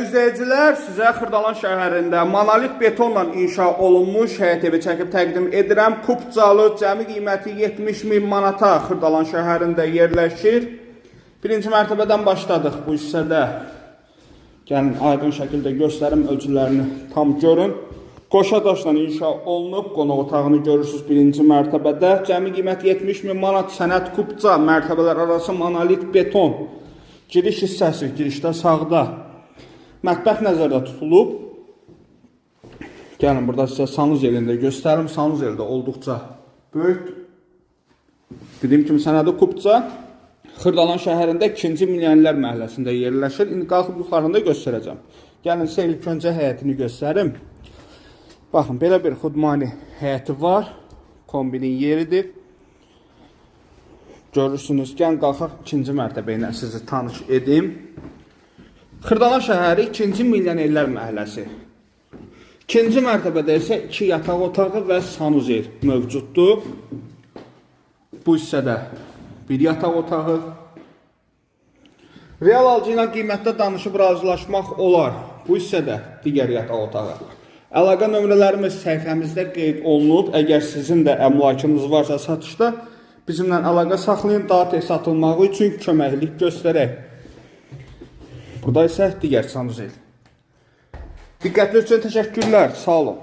izləyicilər, sizə Xırdalan şəhərində monolit betonla inşa olunmuş həyət evi çəkib təqdim edirəm. Kupcalı, cəmi qiyməti 70.000 manata Xırdalan şəhərində yerləşir. Birinci mərtəbədən başladıq bu hissədə. Gəlin, aydın şəkildə göstərim, ölçülərini tam görün. Qoşa daşla inşa olunub, qonaq otağını görürsünüz birinci mərtəbədə. Cəmi qiyməti 70.000 manat, sənət kupca, mərtəbələr arası monolit beton. Giriş hissəsi, girişdə sağda. Mətbəx nəzərdə tutulub. Gəlin, burada sizə sanuz elində göstərim. Sanuz eldə olduqca böyük. Dediyim kimi sənədi kupca. Xırdalan şəhərində 2-ci Milyonlər məhəlləsində yerləşir. İndi qalxıb yuxarında göstərəcəm. Gəlin, sizə ilk öncə həyətini göstərim. Baxın, belə bir xudmani həyəti var. Kombinin yeridir. Görürsünüz, gəlin qalxaq 2-ci mərtəbə ilə sizi tanış edim. Xırdalan şəhəri 2-ci Milyonlər məhəlləsi. 2-ci mərtəbədə isə 2 yataq otağı və sanuzel mövcuddur. Bu hissədə 1 yataq otağı. Real alıcı ilə qiymətdə danışıb razılaşmaq olar. Bu hissədə digər yataq otağı. Əlaqə nömrələrimiz səhifəmizdə qeyd olunub. Əgər sizin də əmlakınız varsa satışda, bizimlə əlaqə saxlayın, daha tez satılmağı üçün köməklik göstərək. Burada isə digər sanuzel. Diqqətli üçün təşəkkürlər, sağ olun.